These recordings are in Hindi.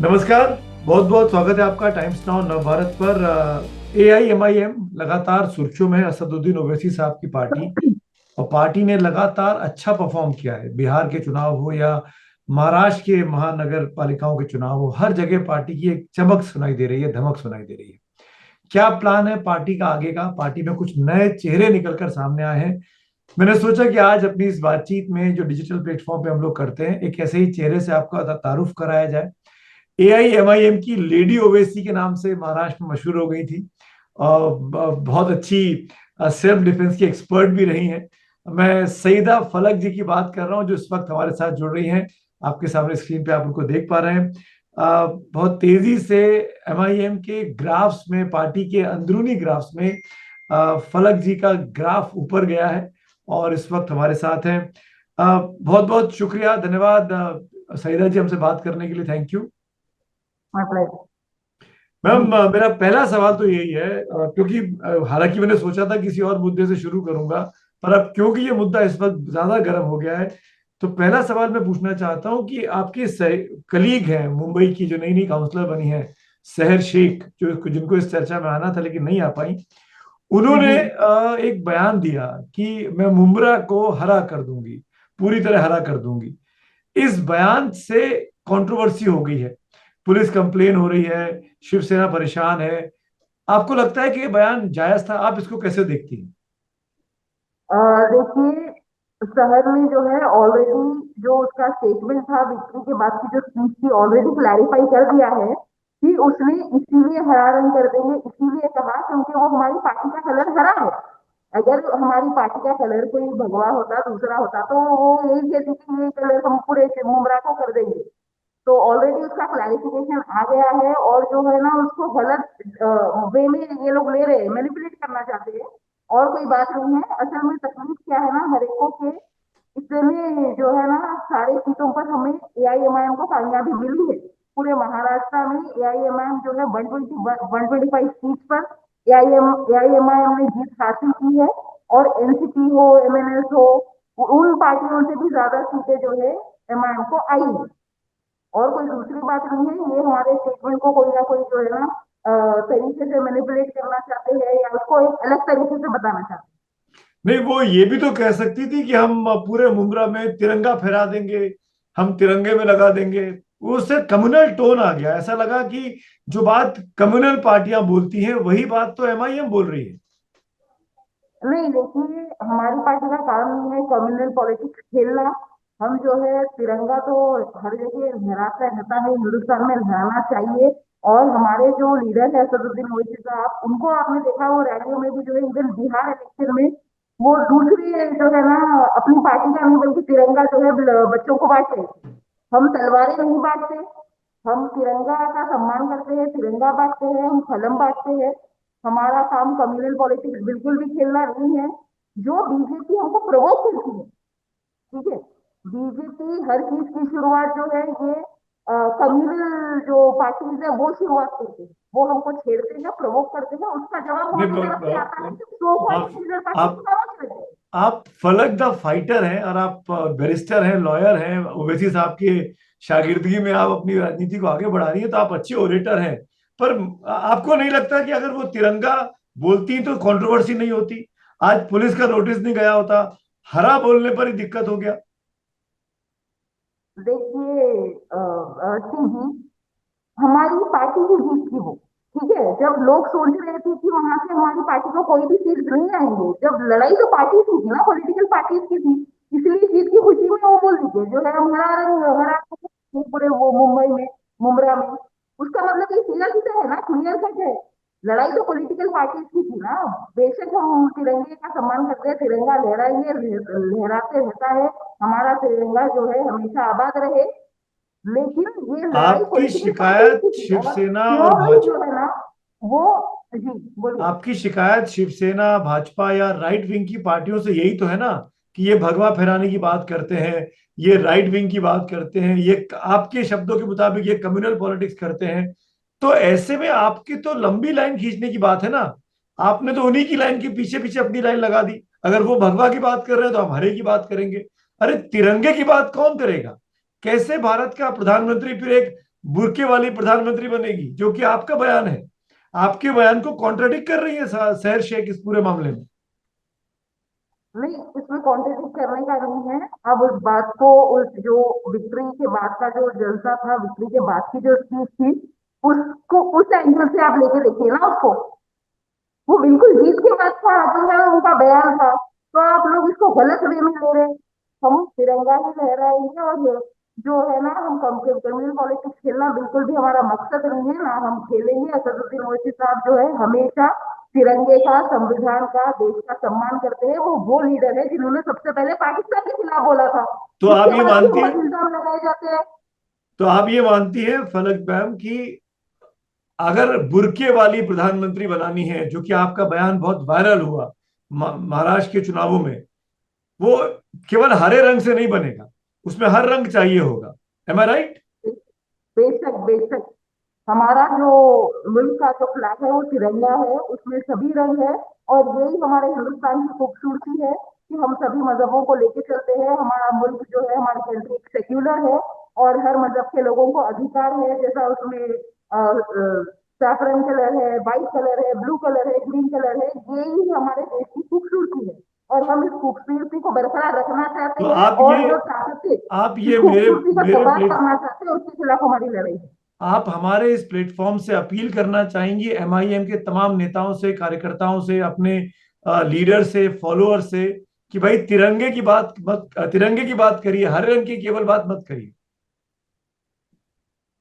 नमस्कार। बहुत बहुत स्वागत है आपका टाइम्स नाउ नवभारत पर। AIMIM लगातार सुर्खियों में है। असदुद्दीन ओवैसी साहब की पार्टी, और पार्टी ने लगातार अच्छा परफॉर्म किया है। बिहार के चुनाव हो या महाराष्ट्र के महानगर पालिकाओं के चुनाव हो, हर जगह पार्टी की एक चमक सुनाई दे रही है, धमक सुनाई दे रही है। क्या प्लान है पार्टी का आगे का? पार्टी में कुछ नए चेहरे निकलकर सामने आए हैं। मैंने सोचा कि आज अपनी इस बातचीत में, जो डिजिटल प्लेटफॉर्म पे हम लोग करते हैं, एक ऐसे ही चेहरे से आपका तारुफ कराया जाए। AIMIM की लेडी ओवैसी के नाम से महाराष्ट्र में मशहूर हो गई थी, और बहुत अच्छी सेल्फ डिफेंस की एक्सपर्ट भी रही हैं। मैं सईदा फलक जी की बात कर रहा हूं, जो इस वक्त हमारे साथ जुड़ रही हैं। आपके सामने स्क्रीन पे आप उनको देख पा रहे हैं। बहुत तेजी से MIM के ग्राफ्स में, पार्टी के अंदरूनी ग्राफ्स में फलक जी का ग्राफ ऊपर गया है, और इस वक्त हमारे साथ हैं। बहुत बहुत शुक्रिया, धन्यवाद सईदा जी, हमसे बात करने के लिए। थैंक यू मतलब मैम। जी। मेरा पहला सवाल तो यही है, क्योंकि हालांकि मैंने सोचा था किसी और मुद्दे से शुरू करूंगा, पर अब क्योंकि ये मुद्दा इस वक्त ज्यादा गर्म हो गया है, तो पहला सवाल मैं पूछना चाहता हूं कि आपके कलीग हैं मुंबई की, जो नई नई काउंसलर बनी है, सहर शेख, जो जिनको इस चर्चा में आना था लेकिन नहीं आ पाई, उन्होंने जी। एक बयान दिया कि मैं मुंब्रा को हरा कर दूंगी, पूरी तरह हरा कर दूंगी। इस बयान से कंट्रोवर्सी हो गई है, पुलिस कंप्लेन हो रही है, शिवसेना परेशान है। आपको लगता है कि ये बयान जायज था? आप इसको कैसे देखती हैं? देखिए, शहर में जो है ऑलरेडी जो उसका स्टेटमेंट था विक्ट्री के बाद की जो स्पीच थी, ऑलरेडी क्लैरिफाई कर दिया है कि उसने इसीलिए हरा रंग कर देंगे, इसीलिए कहा क्योंकि वो हमारी पार्टी का कलर हरा है। अगर हमारी पार्टी का कलर कोई भगवा होता, दूसरा होता, तो वो यही कहती कि ये कलर हम पूरे मुमरा को कर देंगे। तो ऑलरेडी उसका क्लैरिफिकेशन आ गया है, और जो है ना उसको गलत वे में ये लोग ले रहे हैं, मैनिपुलेट करना चाहते हैं। और कोई बात नहीं है, असल में तकलीफ क्या है ना, हर एक को के इतने जो है ना सारे सीटों पर हमें AIMIM को कामयाबी मिली है। पूरे महाराष्ट्र में AIMIM जो है 125 सीट पर AIMIM ने जीत हासिल की है। और NCP हो, MNS हो, उन पार्टियों से भी ज्यादा सीटें जो है MIM को आई है। और कोई दूसरी बात नहीं है, ये हमारे स्टेटमेंट को कोई ना कोई जो है ना तरीके से मैनिपुलेट करना चाहते हैं, या उसको एक अलग तरीके से बताना चाहते हैं। नहीं, वो ये भी तो कह सकती थी कि हम पूरे मुमरा में तिरंगा फहरा देंगे, हम तिरंगे में लगा देंगे। वो उससे कम्युनल टोन आ गया, ऐसा लगा कि जो बात कम्युनल पार्टियां बोलती हैं वही बात तो MIM बोल रही है। नहीं, देखिए, हमारी पार्टी का काम नहीं है कम्युनल पॉलिटिक्स खेलना। हम जो है तिरंगा तो हर जगह लहराता रहता है, हिंदुस्तान में लहराना चाहिए। और हमारे जो लीडर है असदुद्दीन ओवैसी साहब, उनको आपने देखा वो रैलियों में भी जो है, इवन बिहार इलेक्शन में वो दूसरी जो है ना अपनी पार्टी का नहीं बल्कि तिरंगा जो है बच्चों को बांट रहे थे। हम तलवारें नहीं बांटते, हम तिरंगा का सम्मान करते हैं, तिरंगा बांटते हैं, हम कलम बांटते हैं। हमारा काम कम्युनल पॉलिटिक्स बिल्कुल भी खेलना नहीं है। जो बीजेपी हमको प्रवोक करती है, ठीक है, बीजेपी हर चीज की शुरुआत जो है ये कम्युनल जो पार्टीज है वो शुरुआत करते हैं। वो हमको छेड़ते हैं, प्रवोक करते हैं, उसका जवाब नहीं, हमारी तरफ से आता है कि सो कॉल्ड आप लीडर पार्टी आप खामोश रहते हैं। आप फलक द फाइटर हैं, और आप बैरिस्टर हैं, लॉयर हैं, ओवैसी साहब के शागिर्दगी में आप अपनी राजनीति को आगे बढ़ा रही हैं, तो आप अच्छे ओरेटर हैं। पर आपको नहीं लगता कि अगर वो तिरंगा बोलती तो कंट्रोवर्सी नहीं होती? आज पुलिस का नोटिस नहीं गया होता, हरा बोलने पर ही दिक्कत हो गया। देखिए सिंह जी, हमारी पार्टी की जीत थी वो, ठीक है। जब लोग सोच रहे थे कि वहां से हमारी पार्टी को कोई भी सीट नहीं आएंगे, जब लड़ाई तो पार्टी की थी ना, पॉलिटिकल पार्टीज की थी। इसलिए जीत की खुशी में वो बोल दीजिए जो है हमारा रंग हरा पूरे वो मुंबई में, मुमरा में। उसका मतलब ये सीधा सीधा है ना, क्लियर कट है। लड़ाई तो पॉलिटिकल पार्टीज की थी ना। बेशक हम तिरंगे का सम्मान करते हैं, तिरंगा लहराइए, लहराते रहता है। हमारा तिरंगा जो है हमेशा आबाद रहे। लेकिन ये लड़ाई आपकी पॉलिटिकल पार्टीज शिकायत की थी, और शिवसेना और प्योरली भाजपा जो है ना वो। जी, बोलिए। आपकी शिकायत शिवसेना, भाजपा या राइट विंग की पार्टियों से यही तो है ना, कि ये भगवा फहराने की बात करते हैं, ये राइट विंग की बात करते हैं, ये आपके शब्दों के मुताबिक ये कम्युनल पॉलिटिक्स करते हैं। तो ऐसे में आपकी तो लंबी लाइन खींचने की बात है ना। आपने तो उन्हीं की लाइन के पीछे पीछे अपनी लाइन लगा दी। अगर वो भगवा की बात कर रहे हैं तो हम हरे की बात करेंगे। अरे, तिरंगे की बात कौन करेगा? कैसे भारत का प्रधानमंत्री फिर एक बुर्के वाली प्रधानमंत्री बनेगी, जो कि आपका बयान है। आपके बयान को कॉन्ट्राडिक्ट कर रही है सहर शेख इस पूरे मामले में। नहीं, इसमें कॉन्ट्रडिक्ट करने का नहीं है। अब उस बात को, उस जो विक्ट्री के बाद का जो जलसा था, विक्ट्री के बाद की जो स्पीच थी, उसको उस एंगल से आप लेके देखिए ना उसको। वो बिल्कुल जीत के बाद का जो है उनका बयान था, तो आप लोग इसको गलत वे में ले रहे हैं। हम तिरंगा ही लहराएंगे, और जो है ना, हम कम्युनल पॉलिटिक्स खेलना बिल्कुल भी हमारा मकसद नहीं है, ना हम खेलेंगे। असदुद्दीन ओवैसी साहब जो है हमेशा तिरंगे का, संविधान का, देश का सम्मान करते हैं। वो लीडर है जिन्होंने सबसे पहले पाकिस्तान के खिलाफ बोला था, तो आप जिसके ये बाद भी मानती है हमारे इल्जाम लगाए जाते हैं। तो आप ये मानती है फलक मैम कि अगर बुर्के वाली प्रधानमंत्री बनानी है, जो कि आपका बयान बहुत वायरल हुआ महाराष्ट्र के चुनावों में, वो केवल हरे रंग से नहीं बनेगा, उसमें हर रंग चाहिए होगा। एम आई राइट? बेशक, बेशक। हमारा जो मुल्क का जो फ्लैग है वो तिरंगा है, उसमें सभी रंग है। और यही हमारे हिंदुस्तान की खूबसूरती है कि हम सभी मजहबों को लेके चलते हैं। हमारा मुल्क जो है, हमारी कंट्री एक सेक्युलर है, और हर मजहब के लोगों को अधिकार है। जैसा उसमें सैफरन कलर है, व्हाइट कलर है, ब्लू कलर है, ग्रीन कलर है, यही हमारे देश की खूबसूरती है। और हम इस खूबसूरती को बरकरार रखना चाहते तो हैं, और जो ताकतें आप इस ये मेरे खूबसूरती को मेरे तबाह प्लेट करना चाहते हैं, उसके खिलाफ हमारी लड़ाई है। आप हमारे इस प्लेटफॉर्म से अपील करना चाहेंगे एमआईएम के तमाम नेताओं से, कार्यकर्ताओं से, अपने लीडर से, फॉलोअर से, कि भाई तिरंगे की बात करिए, हर रंग की केवल बात मत करिए।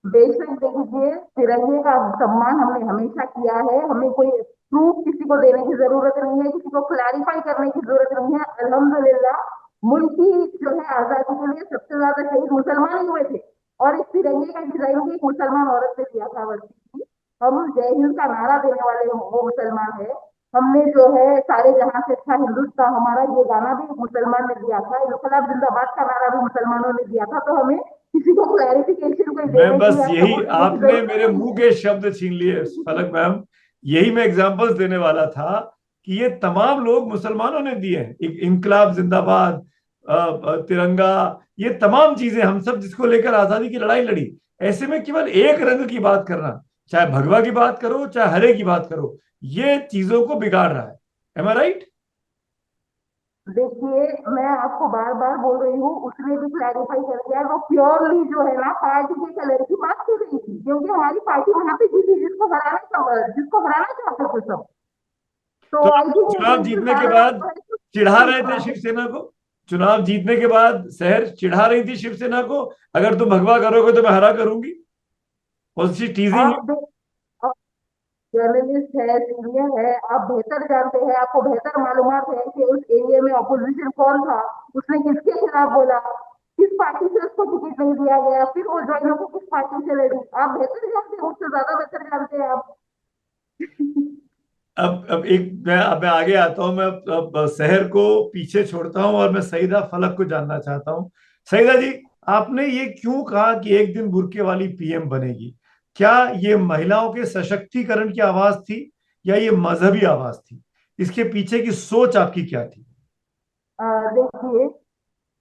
बेशक, देखिए, तिरंगे का सम्मान हमने हमेशा किया है। हमें कोई प्रूफ किसी को देने की जरूरत नहीं है, किसी को क्लैरिफाई करने की जरूरत नहीं है। अल्हम्दुलिल्लाह, मुल्क की जो है आजादी के लिए सबसे ज्यादा शहीद मुसलमान ही हुए थे। और इस तिरंगे का डिजाइन भी एक मुसलमान औरत ने दिया था, वर्षी की। हम जय हिंद का नारा देने वाले वो मुसलमान है। हमने जो है सारे जहां से अच्छा हिंदुस्तान, हमारा ये गाना भी एक मुसलमान ने दिया था। इनकलाब जिंदाबाद का नारा भी मुसलमानों ने दिया था। तो हमें किसी को क्लैरिफिकेशन कोई मैं देने की बस या यही, सबूत देने की आपने जरूरत मेरे नहीं मुंह है। के शब्द छीन लिए फलक मैम। यही मैं एग्जांपल्स देने वाला था कि ये तमाम लोग मुसलमानों ने दिए हैं। एक इनकलाब जिंदाबाद, तिरंगा, ये तमाम चीजें हम सब जिसको लेकर आजादी की लड़ाई लड़ी। ऐसे में केवल एक रंग की बात करना, चाहे भगवा की बात करो चाहे हरे की बात करो, ये चीजों को बिगाड़ रहा है। एम आई राइट? देखिए, मैं आपको बार बार बोल रही हूँ, उसने भी क्लैरिफाई कर दिया है। वो प्योरली जो है ना पार्टी के कलर की बात कर रही थी, क्योंकि हमारी पार्टी वहां पे जीती, जिसको हराना चाहते थे सब। तो तो आई आप थिंक वो चुनाव बिल्कुल जीतने के सारा बाद जो है चिढ़ा तो रहे थे बना है। शिवसेना को। चुनाव जीतने के बाद शहर चिढ़ा रही थी शिवसेना को, अगर तुम भगवा करोगे तो मैं हरा करूंगी। और सी टीजिंग आप जर्नलिस्ट है, सीनियर है, आप बेहतर जानते हैं, आपको बेहतर मालूमात है कि उस एरिया में ऑपोजिशन कौन था, उसने किसके खिलाफ बोला, किस पार्टी से उसको टिकट नहीं दिया गया, फिर वो जो लोग किस पार्टी से लड़ी। आप बेहतर जानते हैं, मुझसे ज्यादा बेहतर जानते हैं आप। अब एक मैं आगे आता हूं। मैं अब शहर को पीछे छोड़ता हूं और मैं सईदा फलक को जानना चाहता हूं। सईदा जी, आपने ये क्यों कहा कि एक दिन बुर्के वाली पीएम बनेगी? क्या ये महिलाओं के सशक्तिकरण की आवाज थी, या ये मजहबी आवाज थी? इसके पीछे की सोच आपकी क्या थी? देखिए,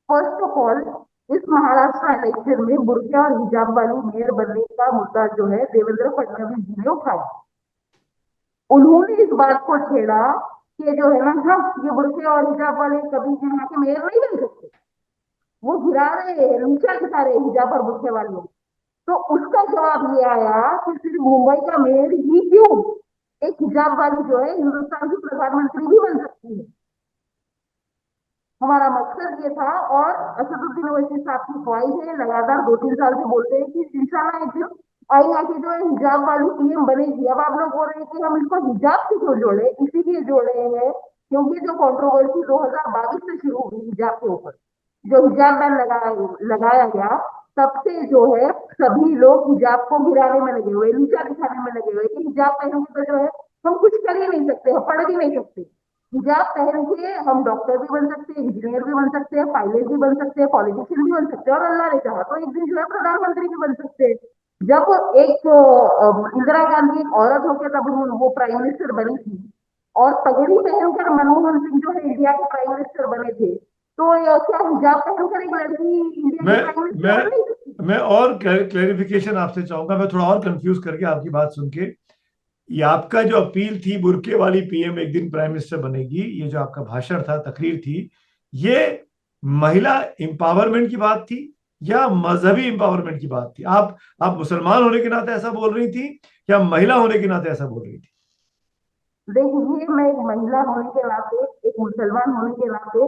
फर्स्ट ऑफ ऑल, इस महाराष्ट्र इलेक्शन में बुर्का और हिजाब वाली मेयर बनने का मुद्दा जो है देवेंद्र फडणवीस जी ने उठाया। उन्होंने इस बात को छेड़ा कि जो है ना, हम ये बुर्के और हिजाब वाले कभी यहाँ के मेयर नहीं बन सकते। वो गिरा रहे हैं, नीचा गिरा रहे हैं हिजाब और बुर्के वाले। तो उसका जवाब ये आया कि सिर्फ मुंबई का मेयर ही क्यों, एक हिजाब वाली जो है हिंदुस्तान की प्रधानमंत्री भी बन सकती है। हमारा मकसद ये था। और असदुद्दीन ओवैसी साहब की ख्वाहिश है, लगातार 2-3 साल से बोलते हैं कि इंशाल्लाह एक दिन आएगा कि जो है हिजाब वाली पीएम बनेगी। अब आप लोग बोल रहे हैं कि हम इसको हिजाब से क्यों जोड़े, इसीलिए जोड़े हैं क्योंकि जो कंट्रोवर्सी 2022 से शुरू हुई हिजाब के ऊपर, जो हिजाब बैन लगाया गया, तब से जो है सभी लोग हिजाब को गिराने में लगे हुए, नीचा दिखाने में लगे हुए कि हिजाब पहनेंगे तो जो है हम कुछ कर ही नहीं सकते, हम पढ़ भी नहीं सकते। हिजाब पहन के हम डॉक्टर भी बन सकते हैं, इंजीनियर भी बन सकते हैं, पायलट भी बन सकते हैं, पॉलिटिशियन भी बन सकते हैं, और अल्लाह ने चाहा तो एक दिन जो है प्रधानमंत्री भी बन सकते हैं। जब एक इंदिरा गांधी एक औरत होकर तब वो प्राइम मिनिस्टर बनी थी, और पगड़ी पहनकर मनमोहन सिंह जो है इंडिया के प्राइम मिनिस्टर बने थे, तो क्या हिजाब पहनकर एक लड़की इंडिया की मैं प्राइम मिनिस्टर मैं बन नहीं सकती? मैं और क्लैरिफिकेशन आपसे चाहूंगा, मैं थोड़ा और कंफ्यूज करके आपकी बात सुन के। ये आपका जो अपील थी, बुर्के वाली पीएम एक दिन प्राइम मिनिस्टर बनेगी, ये जो आपका भाषण था, तकरीर थी, ये महिला एम्पावरमेंट की बात थी या मजहबी एम्पावरमेंट की बात थी? आप मुसलमान होने के नाते ऐसा बोल रही थी या महिला होने के नाते ऐसा बोल रही थी? देखिए, मैं एक महिला होने के नाते, एक मुसलमान होने के नाते,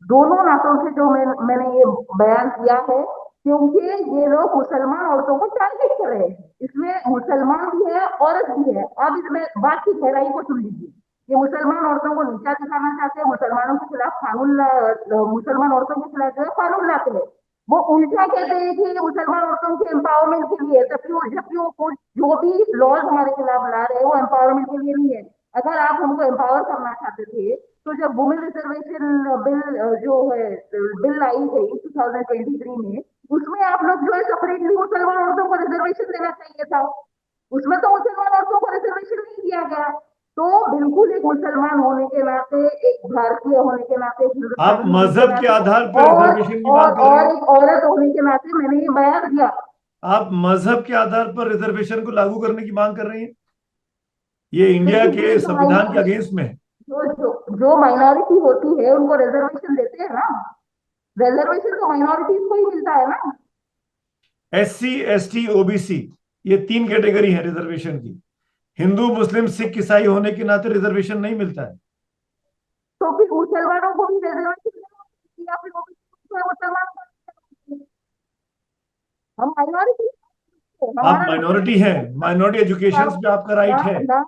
दोनों नातों से जो मैंने ये बयान किया है, क्योंकि ये लोग मुसलमान औरतों को टारगेट कर रहे हैं। इसमें मुसलमान भी है, औरत भी है। अब इसमें बात की गहराई को सुन लीजिए। ये मुसलमान औरतों को नीचा दिखाना चाहते हैं, मुसलमानों के खिलाफ मुसलमान औरतों के खिलाफ जो है कानून लाते हैं। वो उल्टा कहते हैं कि ये मुसलमान औरतों के एम्पावरमेंट के लिए है, जबकि वो जो भी लॉज हमारे खिलाफ ला रहे हैं वो एम्पावरमेंट के लिए नहीं है। अगर आप हमको एम्पावर करना चाहते थे, तो जब वुमेन रिजर्वेशन बिल जो है बिल आई गई 2023 में, उसमें आप लोग जो है सेपरेटली मुसलमान औरतों को रिजर्वेशन देना चाहिए था। उसमें तो मुसलमान औरतों को रिजर्वेशन नहीं दिया गया। तो बिल्कुल एक मुसलमान होने के नाते, एक भारतीय होने के नाते, एक आप हिंदुस्तानी होने के मजहब के नाते, आधार पर और रिजर्वेशन की मांग कर रहे और हैं? एक औरत होने के नाते मैंने ये बयान दिया। आप मजहब के आधार पर रिजर्वेशन को लागू करने की मांग कर रही हैं? ये इंडिया देखिए, के संविधान के अगेंस्ट में है। जो माइनॉरिटी होती है उनको रिजर्वेशन देते हैं ना। रिजर्वेशन तो माइनॉरिटीज को ही मिलता है ना। एससी, एसटी, ओबीसी, ये तीन कैटेगरी है रिजर्वेशन की। हिंदू, मुस्लिम, सिख, ईसाई होने के नाते रिजर्वेशन नहीं मिलता है। तो फिर मुसलमानों को भी रिजर्वेशन या फिर ओबीसी को मुसलमान को? हम माइनॉरिटी, आप हमारा माइनॉरिटी हैं, रिप्रेजेंटेशन माइनॉरिटी एजुकेशन पे आपका ना, राइट है। ना,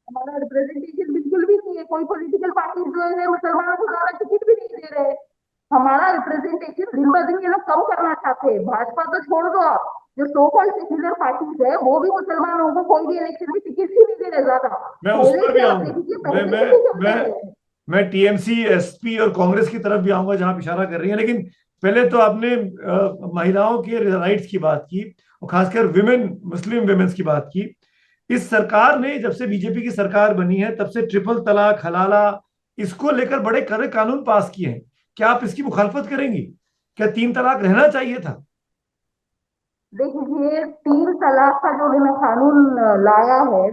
हमारा रिप्रेजेंटेशन बिल्कुल भी नहीं है। कोई पॉलिटिकल पार्टी जो है मुसलमानों को ज्यादा टिकट भी नहीं दे रहे। हमारा रिप्रेजेंटेशन दिन ब दिन ये लोग कम करना चाहते हैं। भाजपा तो छोड़ दो आप, जो सो कॉल्ड सेक्युलर पार्टीज है वो भी मुसलमानों को कोई भी इलेक्शन में टिकट ही नहीं दे रहे ज्यादा। मैं उस पहले पर भी से आप आऊंगा। देखिए, मैं पहले मैं से भी कम मैं कर रहे हैं। मैं टीएमसी, एसपी और कांग्रेस की तरफ भी आऊंगा जहां आप इशारा कर रही हैं, लेकिन पहले तो आपने महिलाओं के राइट्स की बात की, और खासकर विमेन, मुस्लिम विमेन्स की बात की। इस सरकार ने, जब से बीजेपी की सरकार बनी है, तब से ट्रिपल तलाक, हलाला, इसको लेकर बड़े कड़े कानून पास किए हैं। क्या आप इसकी मुखालफत करेंगी? क्या तीन तलाक रहना चाहिए था? देखिए, तीन तलाक का जो है कानून लाया है,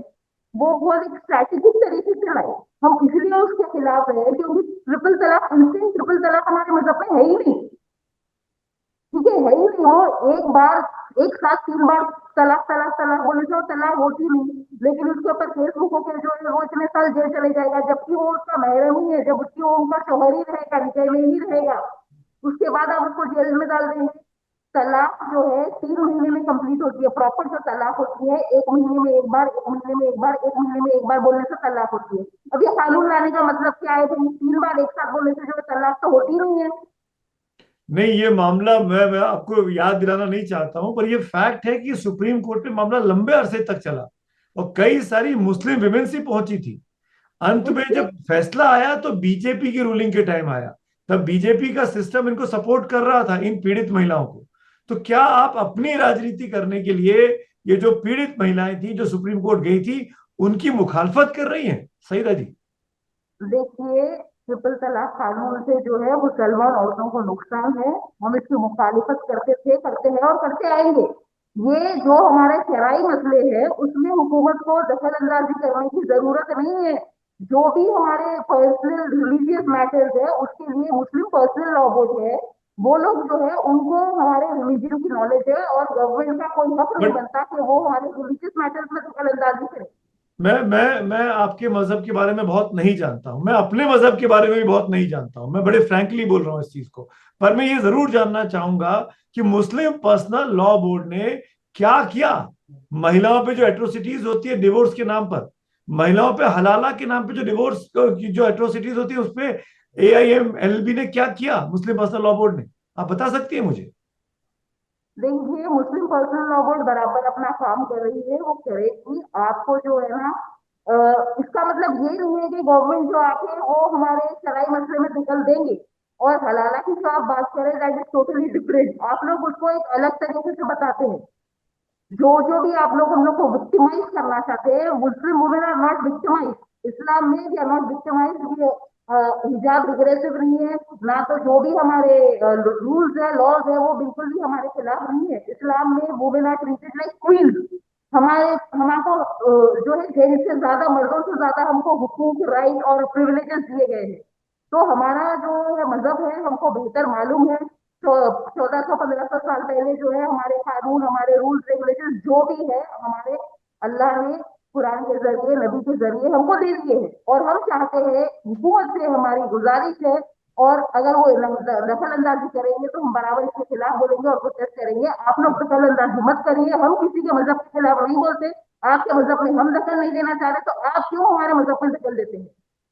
वो बहुत एक स्ट्रैटेजिक तरीके से लाए। हम इसलिए उसके खिलाफ है क्योंकि ट्रिपल तलाक, इंस्टेंट ट्रिपल तलाक हमारे मजहब में है ही नहीं। ठीक है ही नहीं। वो एक बार, एक साथ तीन बार तलाक तलाक तलाक बोले तो तलाक होती नहीं, लेकिन उसके ऊपर केस बुक होकर जो है वो इतने साल जेल चले जाएगा, जबकि वो उसका महरम ही है, जब उसकी वो उनका शोहर ही रहेगा, निकाह में ही रहेगा। उसके बाद आप उसको जेल में डाल देंगे। तलाक जो है 3 महीने में कंप्लीट होती है। प्रॉपर जो तलाक होती है, 1 महीने में एक बार, 1 महीने में एक बार, 1 महीने में एक बार बोलने से तलाक होती है। अब ये कानून लाने का मतलब क्या है भाई? 3 बार एक साथ बोलने से जो है तलाक तो होती नहीं है। नहीं, ये मामला मैं आपको याद दिलाना नहीं चाहता हूं, पर ये फैक्ट है कि सुप्रीम कोर्ट में मामला लंबे अरसे तक चला और कई सारी मुस्लिम विमेन्स ही पहुंची थी। अंत में देखिए, जब फैसला आया तो बीजेपी की रूलिंग के टाइम आया। तब बीजेपी का सिस्टम इनको सपोर्ट कर रहा था, इन पीड़ित महिलाओं को। तो क्या आप अपनी राजनीति करने के लिए ये जो पीड़ित महिलाएं थी, जो सुप्रीम कोर्ट गई थी, उनकी मुखालफत कर रही हैं, सईदा जी? देखिए, ट्रिपल तलाक कानून से जो है मुसलमान औरतों को नुकसान है। हम इसकी मुखालिफत करते थे, करते हैं और करते आएंगे। ये जो हमारे शराई मसले हैं उसमें हुकूमत को दखल अंदाजी करने की जरूरत नहीं है। जो भी हमारे पर्सनल रिलीजियस मैटर्स है उसके लिए मुस्लिम पर्सनल लॉ बोर्ड है। वो लोग जो है उनको हमारे रिलीजन की नॉलेज है, और गवर्नमेंट का कोई हक नहीं बट बनता कि वो हमारे रिलीजियस मैटर्स में दखल अंदाजी करे। मैं आपके मजहब के बारे में बहुत नहीं जानता हूं, मैं अपने मजहब के बारे में भी बहुत नहीं जानता हूं, मैं बड़े फ्रैंकली बोल रहा हूं इस चीज को। पर मैं ये जरूर जानना चाहूंगा कि मुस्लिम पर्सनल लॉ बोर्ड ने क्या किया। महिलाओं पे जो एट्रोसिटीज होती है डिवोर्स के नाम पर, महिलाओं पे हलाला के नाम पे जो डिवोर्स की जो एट्रोसिटीज होती है, उस पे AIMLB ने क्या किया, मुस्लिम पर्सनल लॉ बोर्ड ने? आप बता सकती है मुझे? देखिए, मुस्लिम पर्सनल लॉ बोर्ड बराबर अपना काम कर रही है, वो करेगी। आपको जो है ना, इसका मतलब ये नहीं है कि गवर्नमेंट जो आके वो हमारे शराई मसले में दखल देंगे। और हलाला की जो आप बात करें, दैट इज टोटली डिफरेंट। आप लोग उसको एक अलग तरीके से बताते हैं। जो जो भी आप लोग हम लोग को विक्टिमाइज करना चाहते हैं, Muslim women are not victimize. इस्लाम में दे आर नॉट विक्टिमाइज। हिजाब रिग्रेसिव नहीं है, ना तो जो भी हमारे रूल्स है लॉज है वो बिल्कुल भी हमारे खिलाफ नहीं है। इस्लाम में women are treated like queen. हमारे हमको जो है जेंट्स से ज्यादा, मर्दों से ज्यादा हमको हुकूक, राइट और प्रिविलेजेस दिए गए हैं। तो हमारा जो है मजहब है हमको बेहतर मालूम है। तो 1400 1500 साल पहले जो है हमारे कानून, हमारे रूल्स रेगुलेशन जो भी है हमारे अल्लाह ने कुरान के जरिए, नबी के जरिए हमको दे दिए हैं। और हम चाहते हैं, हुकूमत से हमारी गुजारिश है, और अगर वो दखल अंदाजी करेंगे तो हम बराबर इसके खिलाफ बोलेंगे और प्रोटेस्ट करेंगे। आप लोग दखल अंदाजी मत करिए, हम किसी के मजहब के खिलाफ नहीं बोलते। आपके मजहब में हम दखल नहीं देना चाह रहे, तो आप क्यों हमारे मजहब में दखल देते हैं?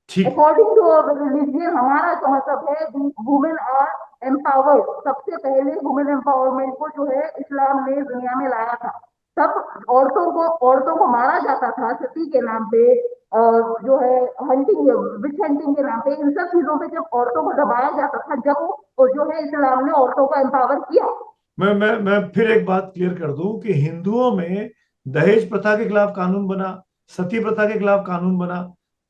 ठीक। अकॉर्डिंग टू रिलीजियन हमारा जो मतलब है, वुमेन आर एम्पावर्ड। सबसे पहले वुमेन एम्पावरमेंट को जो है इस्लाम ने दुनिया में लाया था। तब औरतों को मारा जाता था सती के नाम पे, जो है हंटिंग, विच हंटिंग के नाम पे, इन सब चीजों पे जब औरतों को दबाया जाता था, जब वो जो है इस्लाम ने औरतों को एम्पावर किया। मैं फिर एक बात क्लियर कर दूं कि हिंदुओं में दहेज प्रथा के खिलाफ कानून बना, सती प्रथा के खिलाफ कानून बना,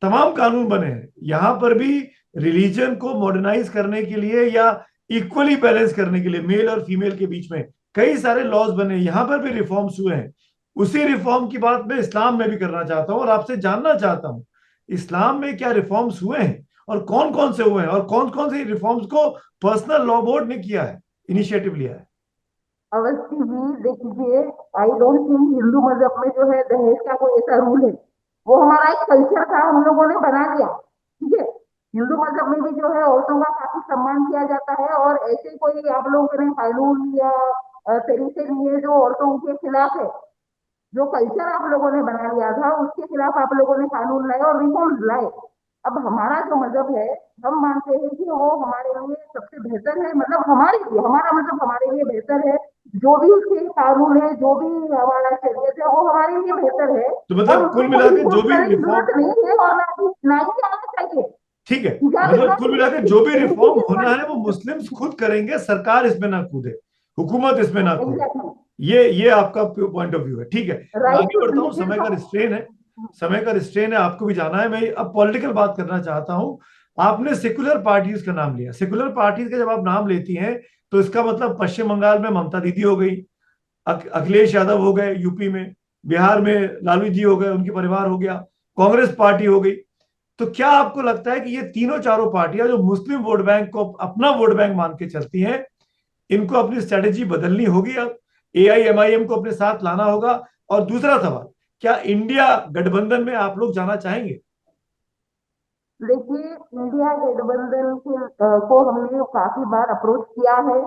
तमाम कानून बने हैं। यहां पर भी रिलीजन को मॉडर्नाइज करने के लिए या इक्वली बैलेंस करने के लिए मेल और फीमेल के बीच में कई सारे लॉज बने, यहां पर भी रिफॉर्म्स हुए हैं। उसी रिफॉर्म की बात मैं इस्लाम में भी करना चाहता हूं और आपसे जानना चाहता हूं, इस्लाम में क्या रिफॉर्म्स हुए हैं और कौन कौन से हुए हैं और कौन कौन से रिफॉर्म्स को पर्सनल लॉ बोर्ड ने किया है, इनिशिएटिव लिया है। अवस्थी जी देखिए, आई डोंट थिंक हिंदू मजहब में जो है दहेज का कोई ऐसा रूल है। वो हमारा एक कल्चर था, हम लोगों ने बना लिया। ठीक है, हिंदू मजहब में भी जो है औरतों का काफी सम्मान किया जाता है, और ऐसे कोई आप लोगों ने कानून या तरीके लिए जो औरतों के खिलाफ है, जो कल्चर आप लोगों ने बना लिया था उसके खिलाफ आप लोगों ने कानून लाए और रिफॉर्म्स लाए। अब हमारा जो मजहब है, हम मानते हैं कि वो हमारे लिए सबसे बेहतर है, मतलब हमारे लिए, हमारा मतलब हमारे लिए बेहतर है। जो भी उसके कानून है, जो भी हमारा शरीयत है, वो हमारे लिए बेहतर है। तो और मतलब कुल उसमें मिला कोई के जो रिपोर्ट भी करने की रिफॉर्म, जरूरत नहीं है, और ना ही आना चाहिए। ठीक है, हिजाब इज मतलब कुल मिला के जो भी रिफॉर्म होना है वो नॉट। मुस्लिम्स खुद करेंगे, सरकार इसमें ना कूदे, हुकूमत इसमें ना कूदे। एग्जैक्टली। ये आपका पॉइंट ऑफ व्यू है, ठीक है। मैं राइट आगे टू बढ़ता हूँ, रिलीजियस समय का रिस्ट्रेन है, समय का रिस्ट्रेन है, आपको भी जाना है। मैं अब पॉलिटिकल बात करना चाहता हूँ। आपने सेकुलर पार्टीज का नाम लिया, सेकुलर पार्टीज का जब आप नाम लेती हैं तो इसका मतलब पश्चिम बंगाल में ममता दीदी हो गई, अखिलेश यादव हो गए यूपी में, बिहार में लालू जी हो गए, उनके परिवार हो गया, कांग्रेस पार्टी हो गई। तो क्या आपको लगता है कि ये तीनों चारों पार्टियां जो मुस्लिम वोट बैंक को अपना वोट बैंक मान के चलती हैं, इनको अपनी स्ट्रेटेजी बदलनी होगी, अब एआईएमआईएम को अपने साथ लाना होगा? और दूसरा सवाल, क्या इंडिया गठबंधन में आप लोग जाना चाहेंगे? देखिए, इंडिया गठबंधन को हमने काफी बार अप्रोच किया है।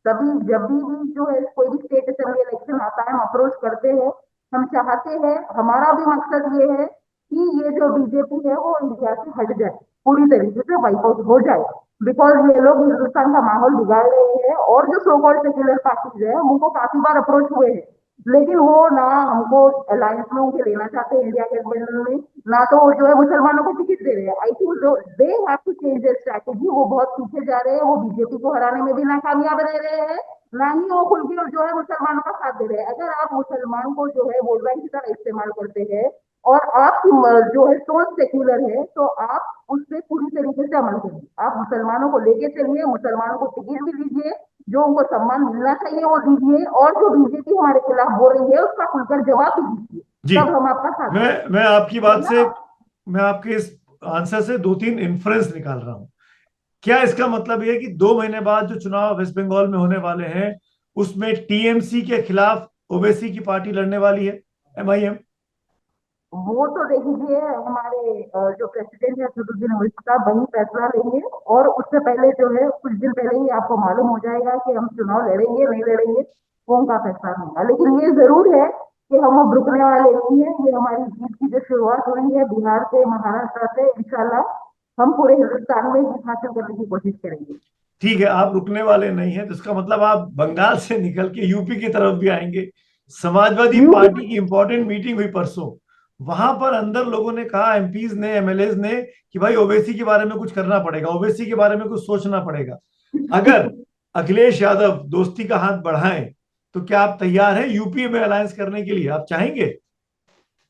तभी जब भी जो है कोई भी स्टेट असेंबली इलेक्शन आता है हम अप्रोच करते हैं। हम चाहते हैं, हमारा भी मकसद ये है कि ये जो बीजेपी है वो इंडिया से हट जाए, पूरी तरीके से वाइप आउट हो जाए। बिकॉज ये लोग हिंदुस्तान का माहौल बिगाड़ रहे हैं, और जो सो कॉल्ड सेक्युलर पार्टीज है हम उनको काफी बार अप्रोच हुए हैं, लेकिन वो ना हमको अलायंस में उनके लेना चाहते हैं इंडिया गठबंधन में, ना तो वो जो है मुसलमानों को टिकट दे रहे हैं। I think they have to change their strategy. वो बहुत पीछे जा रहे हैं, वो बीजेपी को हराने में भी नाकामयाब रह रहे हैं, ना ही वो खुल के जो है मुसलमानों का साथ दे रहे हैं। अगर आप मुसलमान को जो है वोट बैंक की तरह इस्तेमाल करते हैं, और आपकी जो है सोच सेक्युलर है, तो आप उस पर पूरी तरीके से अमल करिए। आप मुसलमानों को लेके चलिए, मुसलमानों को टिकट भी दीजिए, जो उनको सम्मान मिलना चाहिए वो दीजिए, और जो बीजेपी हमारे खिलाफ बोल रही है उसका खुलकर जवाब भी दीजिए। जी। तब हम आपका साथ देंगे। मैं आपकी है बात ना? से, मैं आपके इस आंसर से दो तीन इन्फ्रेंस निकाल रहा हूं। क्या इसका मतलब ये है कि 2 महीने बाद जो चुनाव वेस्ट बंगाल में होने वाले हैं उसमें टीएमसी के खिलाफ ओवैसी की पार्टी लड़ने वाली है, एमआईएम? वो तो देखिए, हमारे जो प्रेसिडेंट है असदुद्दीन ओवैसी साहब वही फैसला लेंगे, और उससे पहले जो है कुछ दिन पहले ही आपको मालूम हो जाएगा कि हम चुनाव लड़ेंगे नहीं लड़ेंगे, वो उनका फैसला होगा। लेकिन ये जरूर है कि हम अब रुकने वाले नहीं है। ये हमारी जीत की जो शुरुआत हुई है बिहार से, महाराष्ट्र से, इंशाल्लाह हम पूरे हिंदुस्तान में जीत हासिल करने की कोशिश करेंगे। ठीक है, आप रुकने वाले नहीं हैं तो इसका मतलब आप बंगाल से निकल के यूपी की तरफ भी आएंगे। समाजवादी यूपी। पार्टी की इंपॉर्टेंट मीटिंग हुई परसों, वहां पर अंदर लोगों ने कहा, एमपीज ने, एमएलएज ने, कि भाई ओवैसी के बारे में कुछ करना पड़ेगा, ओवैसी के बारे में कुछ सोचना पड़ेगा। अगर अखिलेश यादव दोस्ती का हाथ बढ़ाएं तो क्या आप तैयार हैं यूपी में अलायंस करने के लिए? आप चाहेंगे?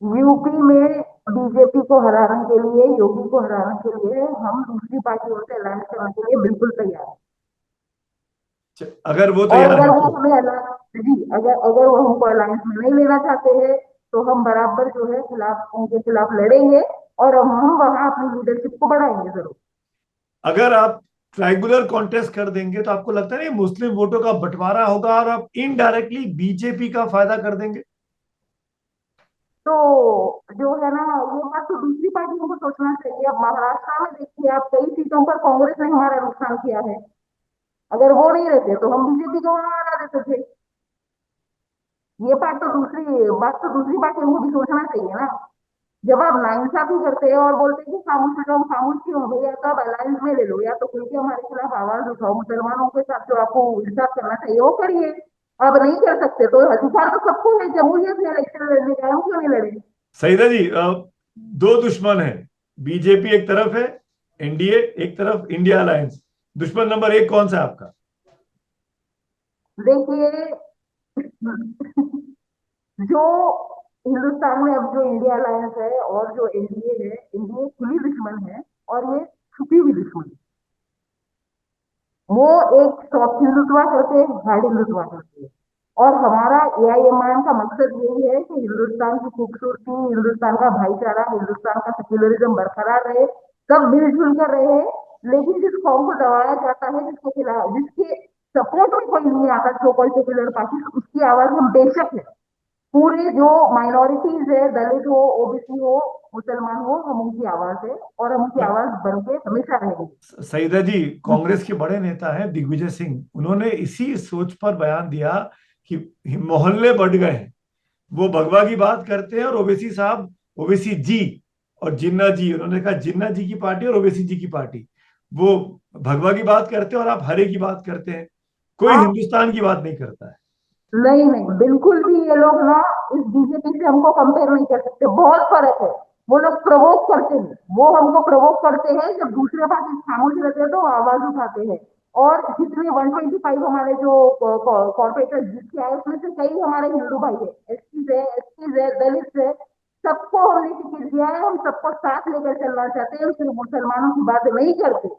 यूपी में बीजेपी को हराने के लिए, योगी को हराने के लिए हम दूसरी पार्टियों से अलायंस करने के लिए बिल्कुल तैयार हैं। अगर वो और तैयार अगर है वो तो। हमें जी, अगर अगर वो हमको अलायंस में नहीं लेना चाहते हैं तो हम बराबर जो है खिलाफ, उनके खिलाफ लड़ेंगे और हम वहां अपनी लीडरशिप को बढ़ाएंगे जरूर। अगर आप ट्राइबुलर कॉन्टेस्ट कर देंगे तो आपको लगता नहीं मुस्लिम वोटों का बंटवारा होगा और आप इनडायरेक्टली बीजेपी का फायदा कर देंगे? तो जो है ना, ये बात तो दूसरी पार्टियों को सोचना चाहिए। अब महाराष्ट्र में देखिए आप, कई सीटों पर कांग्रेस ने हमारा नुकसान किया है। अगर वो नहीं रहते तो हम बीजेपी को वहां हरा देते थे। ये बात तो दूसरी पार्टियों को भी सोचना चाहिए ना। जब आप नाइंसाफी करते हैं और बोलते हैं कि खामोश हो जाओ, खामोश क्यों हो भैया, तो आप अलायंस में ले लो, या तो खुल के हमारे खिलाफ आवाज उठाओ, मुसलमानों के साथ जो आपको इंसाफ करना चाहिए वो करिए। आप नहीं कर सकते तो अधिकार तो सबको है, जमहूरियत में इलेक्शन लड़ने का, हम क्यों नहीं लड़े। सईदा जी, दो दुश्मन है। बीजेपी एक तरफ है, एनडीए एक तरफ, इंडिया अलायंस। दुश्मन नंबर एक कौन सा है आपका? देखिए, जो हिंदुस्तान में अब जो इंडिया अलायंस है और जो एनडीए है, एनडीए खुली दुश्मन है और ये छुपी हुई दुश्मन है। वो एक सॉफ्ट हिंदुत्व करते हैं, हार्ड हिंदुत्व करते हैं। और हमारा एआईएमआईएम का मकसद यही है कि हिंदुस्तान की खूबसूरती, हिंदुस्तान का भाईचारा, हिंदुस्तान का सेक्युलरिज्म बरकरार रहे, सब मिलजुल कर रहे। लेकिन जिस कौम को दबाया जाता है, जिसके खिलाफ, जिसके सपोर्ट में कोई नहीं आता, सो कॉल्ड सेक्युलर पार्टी, उसकी आवाज हम बेशक है। पूरे जो माइनॉरिटीज है, दलित हो, ओबीसी हो, मुसलमान हो, हम उनकी आवाज है और हम उनकी आवाज बन के हमेशा रहेंगे। सईदा जी, कांग्रेस के बड़े नेता हैं दिग्विजय सिंह, उन्होंने इसी सोच पर बयान दिया कि मोहल्ले बढ़ गए हैं। वो भगवा की बात करते हैं और ओवैसी साहब, ओवैसी जी और जिन्ना जी, उन्होंने कहा जिन्ना जी की पार्टी और ओवैसी जी की पार्टी। वो भगवा की बात करते हैं और आप हरे की बात करते हैं। कोई आप, हिंदुस्तान की बात नहीं करता है। नहीं नहीं, बिल्कुल भी ये लोग ना इस बीजेपी से हमको कंपेयर नहीं कर सकते, बहुत फर्क है। वो लोग प्रवोक करते हैं, वो हमको प्रवोक करते हैं, जब दूसरे पार्टी खामोश रहते हैं तो आवाज उठाते हैं। और जितने 125 हमारे जो कॉर्पोरेटर जिसके आए, उसमें से कई हमारे हिंदू भाई है, एसटीज है, दलित है। सबको हमने टिकट दिया है, हम सबको साथ लेकर चलना चाहते हैं, सिर्फ मुसलमानों की बात नहीं करते।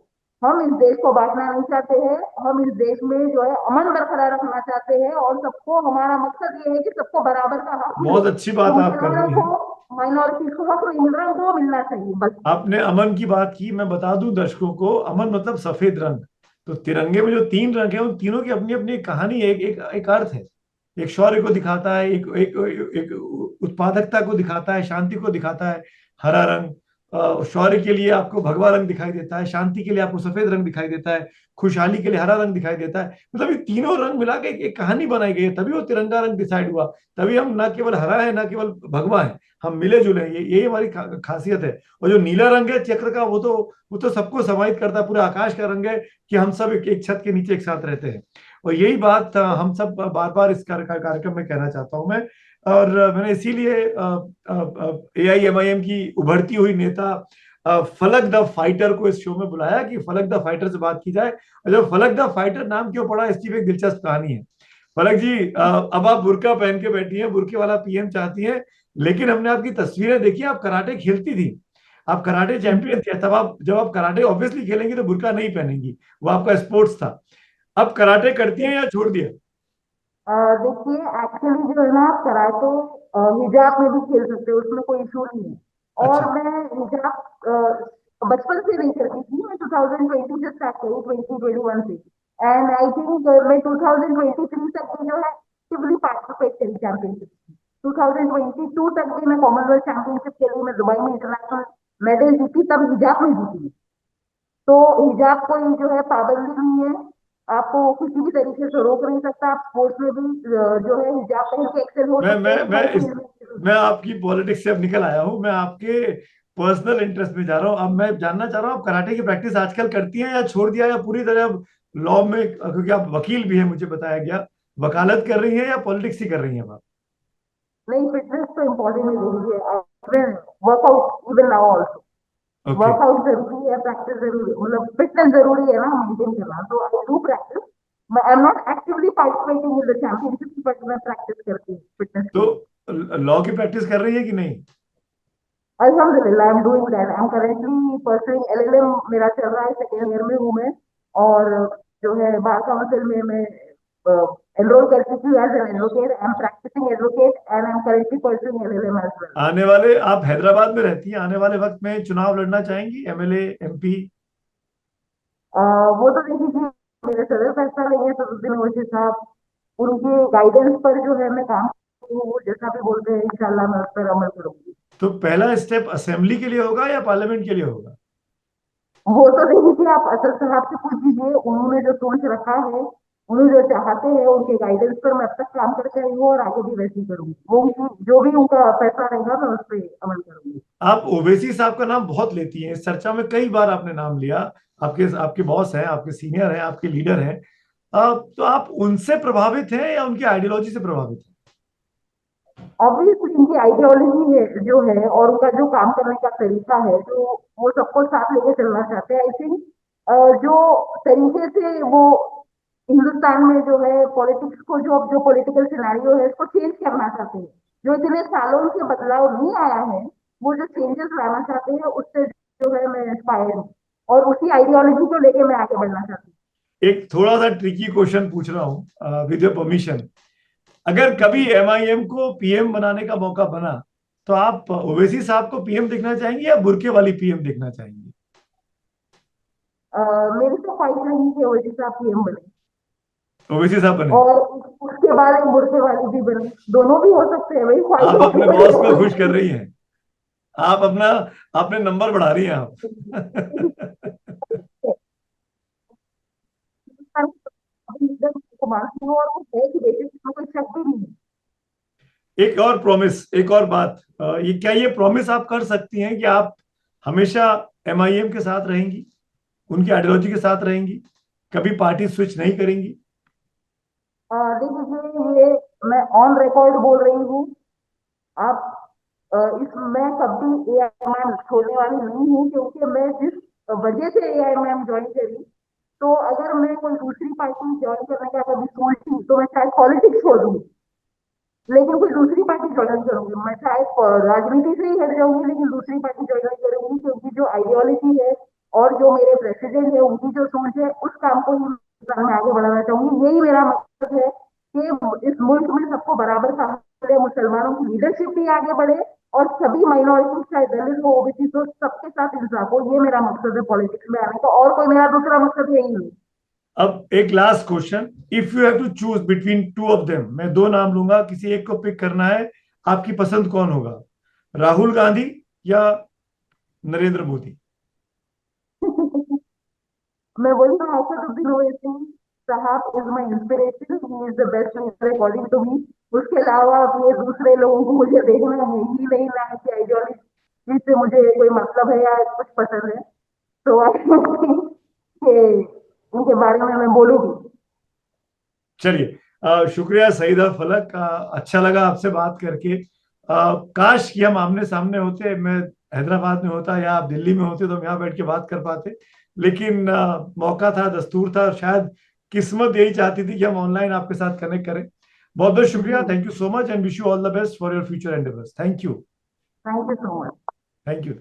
हम इस देश को बांटना नहीं चाहते हैं। हम इस देश में जो है अमन बरकरार रखना चाहते हैं और सबको, हमारा मकसद ये है कि सबको बराबर का हक मिले। बहुत अच्छी जो बात आप कर मुसलमानों रही को, हैं। माइनॉरिटीज को हक नहीं मिल रहा, वो मिलना चाहिए बस। आपने अमन की बात की, मैं बता दूं दर्शकों को, अमन मतलब सफेद रंग। तो तिरंगे में जो तीन रंग है, उन तीनों की अपनी अपनी एक कहानी है, एक अर्थ है। एक शौर्य को दिखाता है, एक उत्पादकता को दिखाता है, शांति को दिखाता है हरा रंग। शौर्य के लिए आपको भगवा रंग दिखाई देता है, शांति के लिए आपको सफेद रंग दिखाई देता है, खुशहाली के लिए हरा रंग दिखाई देता है। मतलब ये तीनों रंग मिला के एक कहानी बनाई गई है, तभी वो तिरंगा रंग डिसाइड हुआ। तभी हम ना केवल हरा है, ना केवल भगवा है, हम मिले जुले हैं। ये हमारी खासियत है। और जो नीला रंग है चक्र का, वो तो सबको समाहित करता है, पूरे आकाश का रंग है कि हम सब एक छत के नीचे एक साथ रहते हैं। और यही बात हम सब बार बार इस कार्यक्रम में कहना चाहता हूं मैं। और मैंने इसीलिए AIMIM की उभरती हुई नेता फलक द फाइटर को इस शो में बुलाया कि फलक द फाइटर से बात की जाए। और जब फलक द फाइटर नाम क्यों पड़ा, इसकी भी एक दिलचस्प कहानी है। फलक जी, अब आप बुर्का पहन के बैठी हैं, बुर्के वाला पीएम चाहती हैं। लेकिन हमने आपकी तस्वीरें देखी, आप कराटे खेलती थी, आप कराटे चैंपियन थे। तब आप, जब आप कराटे ऑब्वियसली खेलेंगी तो बुर्का नहीं पहनेंगी, वो आपका स्पोर्ट्स था। अब कराटे करती हैं या छोड़ दिया? देखिए, एक्चुअली जो है ना, कराटे हिजाब में भी खेल सकते हो, उसमें कोई इशू नहीं है। अच्छा। और मैं हिजाब बचपन से नहीं करती थी, मैं 2020 से स्टार्ट करी, 2021 से। एंड आई थिंक मैं 2023 तक भी जो है एक्टिवली पार्टिसिपेट करी चैंपियनशिप। 2022 तक भी मैं कॉमनवेल्थ चैंपियनशिप के लिए मैं दुबई में इंटरनेशनल मेडल जीती, तब हिजाब में जीती। तो हिजाब कोई जो है पाबंदी नहीं है, आपको किसी भी तरीके से रोक नहीं सकता। आप स्पोर्ट्स में भी जो है हिजाब पहन के एक्सेल हो मैं सकते मैं हैं, मैं हर इस फील्ड में। मैं आपकी पॉलिटिक्स से अब निकल आया हूं, मैं आपके पर्सनल इंटरेस्ट में जा रहा हूं। अब मैं जानना चाह रहा हूं, आप कराटे की प्रैक्टिस आजकल करती हैं या छोड़ दिया, या पूरी तरह अब लॉ में, क्योंकि आप वकील भी हैं मुझे बताया गया, वकालत कर रही हैं या पॉलिटिक्स ही कर रही हैं आप? नहीं, फिटनेस तो इम्पोर्टेंट है, जरूरी है। Workout even now also, okay. Workout जरूरी है, प्रैक्टिस जरूरी है, मतलब फिटनेस जरूरी है ना मेंटेन करना, तो I do practice. I am not actively participating in the championship, but मैं प्रैक्टिस करती हूँ फिटनेस के तो लिए। लॉ की प्रैक्टिस कर रही है कि नहीं? अल्हम्दुलिल्लाह I am doing that. I am currently pursuing LLM, मेरा चल रहा है, सेकेंड ईयर में हूँ मैं। और जो है बार काउंसिल में मैं एनरोल कर चुकी हूँ as an advocate. I am practising advocate and I am currently pursuing LLM as well. आने वाले, आप हैदराबाद में रहती हैं, आने वाले वक्त में चुनाव लड़ना चाहेंगी, एमएलए, एमपी? वो तो देखिए, मेरे सदर फैसला लेंगे सदुद्दीन ओवैसी साहब, उनके गाइडेंस पर जो है मैं काम करती हूँ, वो जैसा भी बोलते हैं इंशाल्लाह मैं उस पर अमल करूंगी। तो पहला स्टेप असेंबली के लिए होगा या पार्लियामेंट के लिए होगा? वो तो देखिए आप असद साहब से पूछ लीजिए, उन्होंने जो सोच रखा है, उन्होंने जो चाहते हैं, उनके गाइडेंस पर मैं अब तक काम करके आई हूँ और आगे भी वैसे ही करूंगी। वो उनकी जो भी उनका फैसला रहेगा मैं उस पर अमल करूंगी। आप ओवैसी साहब का नाम बहुत लेती हैं, इस चर्चा में कई बार आपने नाम लिया। आपके आपके बॉस हैं, आपके सीनियर हैं, आपके लीडर हैं। तो आप उनसे प्रभावित हैं या उनकी आइडियोलॉजी से प्रभावित हैं? ऑब्वियसली उनकी आइडियोलॉजी है जो है, और उनका जो काम करने का तरीका है, जो वो सबको साथ लेके चलना चाहते हैं, आई थिंक जो तरीके से वो हिंदुस्तान में जो है पॉलिटिक्स को, जो पॉलिटिकल सिनेरियो है इसको चेंज करना चाहते हैं, जो इतने सालों से बदलाव नहीं आया है, वो जो चेंजेस लाना चाहते हैं उससे जो है मैं इंस्पायर्ड हूँ, और उसी आइडियोलॉजी को लेके मैं आगे बढ़ना चाहती एक थोड़ा सा ट्रिकी क्वेश्चन पूछ रहा हूँ विद योर परमिशन। अगर कभी एमआईएम को पीएम बनाने का मौका बना, तो आप ओवैसी साहब को पीएम देखना चाहेंगे या बुर्के वाली पीएम देखना चाहेंगे? मेरी तो ख्वाहिश रही कि ओवैसी साहब पीएम बने, ओवैसी साहब बने। और उसके बाद एक बुरके वाली भी बने। दोनों भी हो सकते हैं भाई, आप ख्वाहिशों अपने पे बॉस को डिपेंड खुश कर करती रही हैं, आप अपना अपने नंबर बढ़ा रही हैं आप। है। लीडर को मानती हूँ और वो है कि बेटे, इसमें कोई शक भी नहीं है। एक और प्रॉमिस, एक और बात, ये क्या, ये प्रॉमिस आप कर सकती हैं कि आप हमेशा एमआईएम के साथ रहेंगी, उनकी आइडियोलॉजी के साथ रहेंगी, कभी पार्टी स्विच नहीं करेंगी? देखिए, ये मैं ऑन रिकॉर्ड बोल रही हूँ। आप इस मैं कभी एआईएमआईएम छोड़ने वाली नहीं हूँ, क्योंकि मैं जिस वजह से एआईएमआईएम ज्वाइन करी, तो अगर मैं कोई दूसरी पार्टी ज्वाइन करने का कभी सोचती तो मैं शायद पॉलिटिक्स छोड़ दूंगी, लेकिन कोई दूसरी पार्टी ज्वाइन नहीं करूंगी। मैं शायद राजनीति से ही हट जाऊंगी, लेकिन दूसरी पार्टी ज्वाइन नहीं करूंगी, क्योंकि जो आइडियोलॉजी है और जो मेरे प्रेसिडेंट है उनकी जो सोच है, उस काम को ही मैं आगे बढ़ाना चाहूंगी। यही मेरा मकसद है कि इस मुल्क में सबको बराबर का हक मिले, मुसलमानों की लीडरशिप भी आगे बढ़े, और सभी माइनॉरिटी, चाहे दलित हो, ओबीसी हो, सबके साथ इंसाफ हो। ये मेरा मकसद है पॉलिटिक्स में आने का, और कोई मेरा दूसरा मकसद है ही नहीं। अब एक last question, if you have to choose between two of them, मैं दो नाम लूंगा, किसी एक को पिक करना है, आपकी पसंद कौन होगा? राहुल गांधी या नरेंद्र मोदी? मैं वही तो असदुद्दीन ओवैसी साहब is my inspiration, he is the best leader according to me. उसके अलावा अब ये दूसरे लोगों को मुझे देखना है ही नहीं, ना कि आइडियोलॉजी से मुझे कोई मतलब है या कुछ पसंद है। तो आई डोंट थिंक कि उनके बारे में मैं बोलूंगी। चलिए, शुक्रिया सईदा फलक, अच्छा लगा आपसे बात करके। काश कि हम आमने सामने होते, मैं हैदराबाद में होता या आप दिल्ली में होते, तो हम यहाँ बैठ के बात कर पाते। लेकिन मौका था, दस्तूर था, और शायद किस्मत यही चाहती थी कि हम ऑनलाइन आपके साथ कनेक्ट करें। बहुत बहुत शुक्रिया, जी, thank you so much, and wish you all the best for your future endeavours. Thank you. Thank you so much. Thank you.